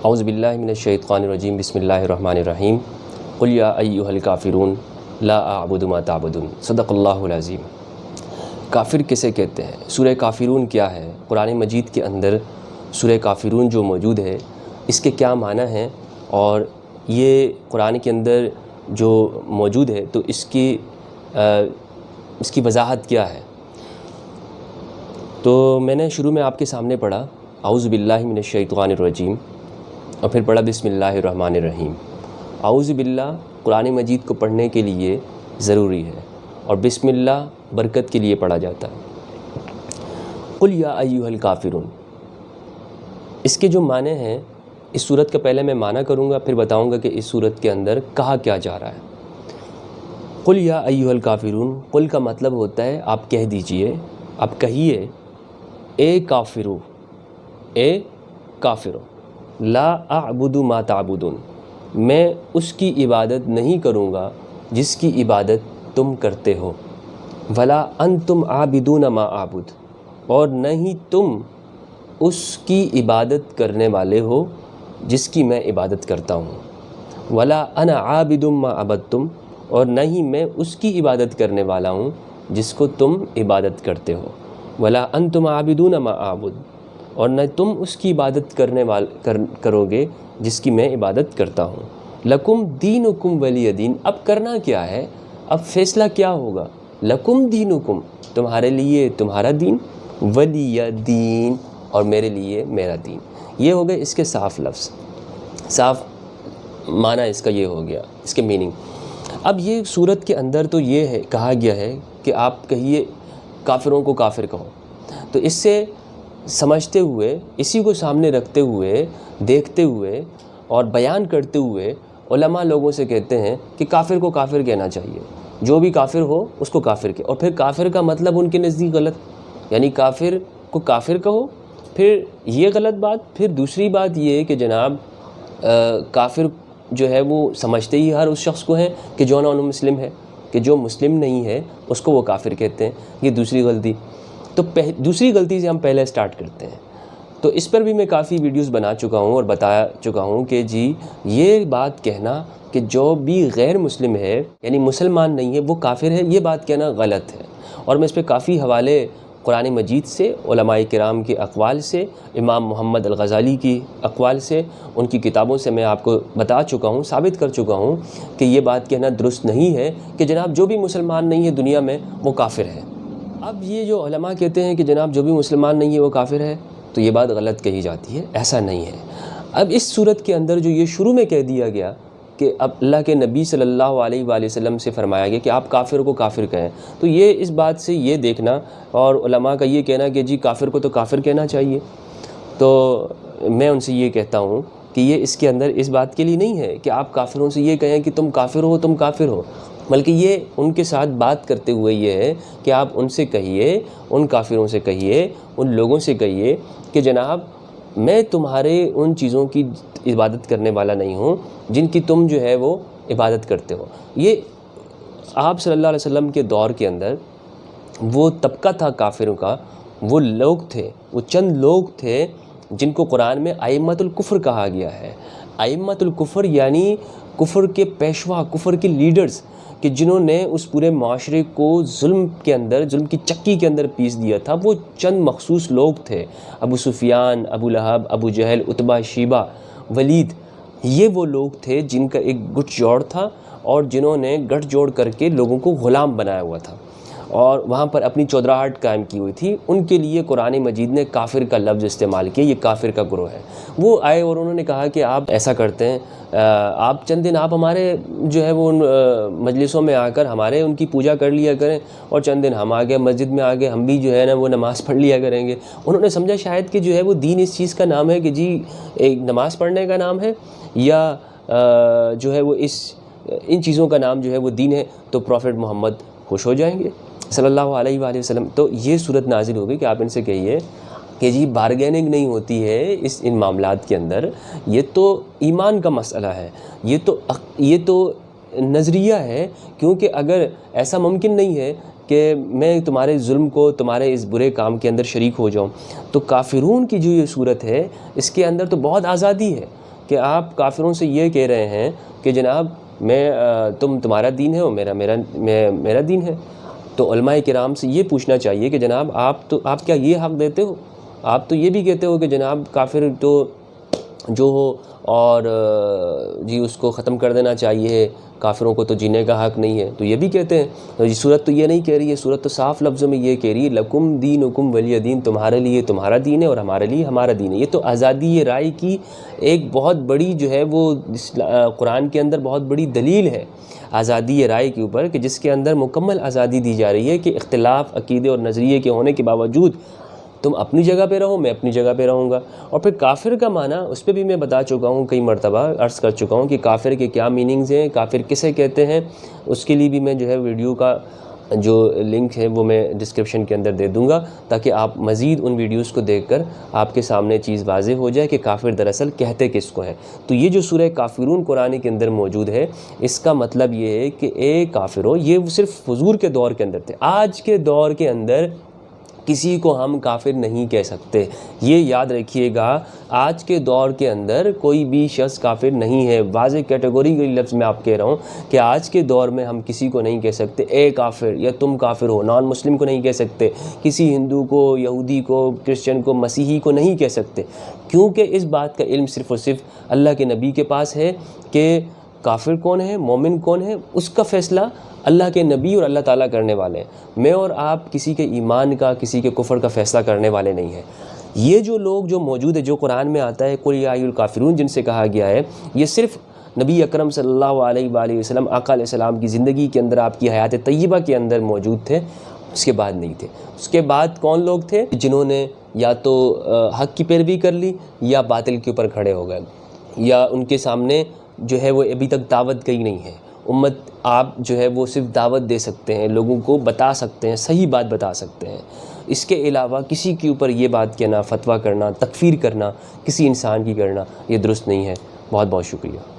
اعوذ باللہ من الشیطان الرجیم بسم اللہ الرحمن الرحیم قل یا ایھا الکافرون لا اعبد ما تعبدون صدق اللہ العظیم۔ کافر کسے کہتے ہیں؟ سورہ کافرون کیا ہے؟ قرآن مجید کے اندر سورہ کافرون جو موجود ہے اس کے کیا معنی ہیں اور یہ قرآن کے اندر جو موجود ہے تو اس کی وضاحت کیا ہے؟ تو میں نے شروع میں آپ کے سامنے پڑھا اعوذ باللہ من الشیطان الرجیم اور پھر پڑھا بسم اللہ الرحمن الرحیم۔ اعوذ باللہ قرآن مجید کو پڑھنے کے لیے ضروری ہے اور بسم اللہ برکت کے لیے پڑھا جاتا ہے۔ قل یا ایھا الکافرون، اس کے جو معنی ہیں اس صورت کا پہلے میں معنی کروں گا، پھر بتاؤں گا کہ اس صورت کے اندر کہا کیا جا رہا ہے۔ قل یا ایھا الکافرون، قل کا مطلب ہوتا ہے آپ کہہ دیجئے، آپ کہیے اے کافرو، اے کافرو، لا اعبد ما تعبدون، میں اس کی عبادت نہیں کروں گا جس کی عبادت تم کرتے ہو، ولا انتم عابدون ما اعبد، اور نہ ہی تم اس کی عبادت کرنے والے ہو جس کی میں عبادت کرتا ہوں، ولا انا عابد ما عبدتم، اور نہ ہی میں اس کی عبادت کرنے والا ہوں جس کو تم عبادت کرتے ہو، ولا انتم عابدون ما اعبد، اور نہ تم اس کی عبادت کرو گے جس کی میں عبادت کرتا ہوں۔ لکم دینکم ولی دین، اب کرنا کیا ہے، اب فیصلہ کیا ہوگا؟ لکم دینکم، تمہارے لیے تمہارا دین، ولی دین، اور میرے لیے میرا دین۔ یہ ہو گئے اس کے صاف لفظ، صاف معنی اس کا یہ ہو گیا، اس کے میننگ۔ اب یہ صورت کے اندر تو یہ ہے کہا گیا ہے کہ آپ کہیے کافروں کو کافر کہو، تو اس سے سمجھتے ہوئے، اسی کو سامنے رکھتے ہوئے، دیکھتے ہوئے اور بیان کرتے ہوئے علماء لوگوں سے کہتے ہیں کہ کافر کو کافر کہنا چاہیے، جو بھی کافر ہو اس کو کافر کہے، اور پھر کافر کا مطلب ان کے نزدیک غلط، یعنی کافر کو کافر کہو، پھر یہ غلط بات۔ پھر دوسری بات یہ ہے کہ جناب کافر جو ہے وہ سمجھتے ہی ہر اس شخص کو ہیں کہ جو نان مسلم ہے، کہ جو مسلم نہیں ہے اس کو وہ کافر کہتے ہیں، یہ دوسری غلطی۔ تو دوسری غلطی سے ہم پہلے سٹارٹ کرتے ہیں۔ تو اس پر بھی میں کافی ویڈیوز بنا چکا ہوں اور بتایا چکا ہوں کہ جی یہ بات کہنا کہ جو بھی غیر مسلم ہے یعنی مسلمان نہیں ہے وہ کافر ہے، یہ بات کہنا غلط ہے، اور میں اس پہ کافی حوالے قرآن مجید سے، علماء کرام کے اقوال سے، امام محمد الغزالی کی اقوال سے، ان کی کتابوں سے میں آپ کو بتا چکا ہوں، ثابت کر چکا ہوں کہ یہ بات کہنا درست نہیں ہے کہ جناب جو بھی مسلمان نہیں ہے دنیا میں وہ کافر ہے۔ اب یہ جو علماء کہتے ہیں کہ جناب جو بھی مسلمان نہیں ہے وہ کافر ہے، تو یہ بات غلط کہی جاتی ہے، ایسا نہیں ہے۔ اب اس صورت کے اندر جو یہ شروع میں کہہ دیا گیا کہ اب اللہ کے نبی صلی اللہ علیہ وآلہ وسلم سے فرمایا گیا کہ آپ کافر کو کافر کہیں، تو یہ اس بات سے یہ دیکھنا اور علماء کا یہ کہنا کہ جی کافر کو تو کافر کہنا چاہیے، تو میں ان سے یہ کہتا ہوں کہ یہ اس کے اندر اس بات کے لیے نہیں ہے کہ آپ کافروں سے یہ کہیں کہ تم کافر ہو، تم کافر ہو، بلکہ یہ ان کے ساتھ بات کرتے ہوئے یہ ہے کہ آپ ان سے کہیے، ان کافروں سے کہیے، ان لوگوں سے کہیے کہ جناب میں تمہارے ان چیزوں کی عبادت کرنے والا نہیں ہوں جن کی تم جو ہے وہ عبادت کرتے ہو۔ یہ آپ صلی اللہ علیہ وسلم کے دور کے اندر وہ طبقہ تھا کافروں کا، وہ لوگ تھے، وہ چند لوگ تھے جن کو قرآن میں ائمۃ الکفر کہا گیا ہے۔ ائمۃ الکفر یعنی کفر کے پیشوا، کفر کے لیڈرز، کہ جنہوں نے اس پورے معاشرے کو ظلم کے اندر، ظلم کی چکی کے اندر پیس دیا تھا، وہ چند مخصوص لوگ تھے۔ ابو سفیان، ابو لہب، ابو جہل، عتبہ، شیبہ، ولید، یہ وہ لوگ تھے جن کا ایک گٹھ جوڑ تھا اور جنہوں نے گٹھ جوڑ کر کے لوگوں کو غلام بنایا ہوا تھا اور وہاں پر اپنی چودراہٹ قائم کی ہوئی تھی۔ ان کے لیے قرآن مجید نے کافر کا لفظ استعمال کیا، یہ کافر کا گروہ ہے۔ وہ آئے اور انہوں نے کہا کہ آپ ایسا کرتے ہیں، آپ چند دن آپ ہمارے جو ہے وہ مجلسوں میں آ کر ہمارے ان کی پوجا کر لیا کریں، اور چند دن ہم آگے مسجد میں آگے ہم بھی جو ہے نا وہ نماز پڑھ لیا کریں گے۔ انہوں نے سمجھا شاید کہ جو ہے وہ دین اس چیز کا نام ہے کہ جی ایک نماز پڑھنے کا نام ہے، یا جو ہے وہ ان چیزوں کا نام جو ہے وہ دین ہے، تو پروفٹ محمد خوش ہو جائیں گے صلی اللہ علیہ وآلہ وسلم۔ تو یہ صورت نازل ہوگی کہ آپ ان سے کہیے کہ جی بارگیننگ نہیں ہوتی ہے ان معاملات کے اندر، یہ تو ایمان کا مسئلہ ہے، یہ تو نظریہ ہے، کیونکہ اگر ایسا ممکن نہیں ہے کہ میں تمہارے ظلم کو، تمہارے اس برے کام کے اندر شریک ہو جاؤں، تو کافرون کی جو یہ صورت ہے اس کے اندر تو بہت آزادی ہے، کہ آپ کافروں سے یہ کہہ رہے ہیں کہ جناب تمہارا دین ہے اور میرا دین ہے، تو علماء کرام سے یہ پوچھنا چاہیے کہ جناب آپ کیا یہ حق دیتے ہو؟ آپ تو یہ بھی کہتے ہو کہ جناب کافر تو جو ہو اور جی اس کو ختم کر دینا چاہیے، کافروں کو تو جینے کا حق نہیں ہے، تو یہ بھی کہتے ہیں۔ تو یہ صورت تو یہ نہیں کہہ رہی ہے، صورت تو صاف لفظوں میں یہ کہہ رہی ہے لکم دینکم ولی دین، تمہارے لیے تمہارا دین ہے اور ہمارے لیے ہمارا دین ہے۔ یہ تو آزادی رائے کی ایک بہت بڑی جو ہے وہ قرآن کے اندر بہت بڑی دلیل ہے آزادی رائے کے اوپر، کہ جس کے اندر مکمل آزادی دی جا رہی ہے کہ اختلاف عقیدے اور نظریے کے ہونے کے باوجود تم اپنی جگہ پہ رہو، میں اپنی جگہ پہ رہوں گا۔ اور پھر کافر کا معنی اس پہ بھی میں بتا چکا ہوں، کئی مرتبہ عرض کر چکا ہوں کہ کافر کے کیا میننگز ہیں، کافر کسے کہتے ہیں، اس کے لیے بھی میں جو ہے ویڈیو کا جو لنک ہے وہ میں ڈسکرپشن کے اندر دے دوں گا، تاکہ آپ مزید ان ویڈیوز کو دیکھ کر آپ کے سامنے چیز واضح ہو جائے کہ کافر دراصل کہتے کس کو ہیں۔ تو یہ جو سورہ کافرون قرآن کے اندر موجود ہے، اس کا مطلب یہ ہے کہ اے کافرو، یہ صرف حضور کے دور کے اندر تھے، آج کے دور کے اندر کسی کو ہم کافر نہیں کہہ سکتے۔ یہ یاد رکھیے گا، آج کے دور کے اندر کوئی بھی شخص کافر نہیں ہے، واضح کیٹیگوری کے لفظ میں آپ کہہ رہا ہوں کہ آج کے دور میں ہم کسی کو نہیں کہہ سکتے اے کافر یا تم کافر ہو، نان مسلم کو نہیں کہہ سکتے، کسی ہندو کو، یہودی کو، کرسچن کو، مسیحی کو نہیں کہہ سکتے، کیونکہ اس بات کا علم صرف اور صرف اللہ کے نبی کے پاس ہے کہ کافر کون ہے، مومن کون ہے، اس کا فیصلہ اللہ کے نبی اور اللہ تعالیٰ کرنے والے ہیں۔ میں اور آپ کسی کے ایمان کا، کسی کے کفر کا فیصلہ کرنے والے نہیں ہیں۔ یہ جو لوگ جو موجود ہے، جو قرآن میں آتا ہے قل یا ایھا الکافرون جن سے کہا گیا ہے، یہ صرف نبی اکرم صلی اللہ علیہ وآلہ وسلم آقا علیہ السلام کی زندگی کے اندر، آپ کی حیات طیبہ کے اندر موجود تھے، اس کے بعد نہیں تھے۔ اس کے بعد کون لوگ تھے؟ جنہوں نے یا تو حق کی پیروی کر لی یا باطل کے اوپر کھڑے ہو گئے، یا ان کے سامنے جو ہے وہ ابھی تک دعوت گئی نہیں ہے۔ امت آپ جو ہے وہ صرف دعوت دے سکتے ہیں، لوگوں کو بتا سکتے ہیں، صحیح بات بتا سکتے ہیں، اس کے علاوہ کسی کے اوپر یہ بات کہنا، فتویٰ کرنا، تکفیر کرنا، کسی انسان کی کرنا، یہ درست نہیں ہے۔ بہت بہت شکریہ۔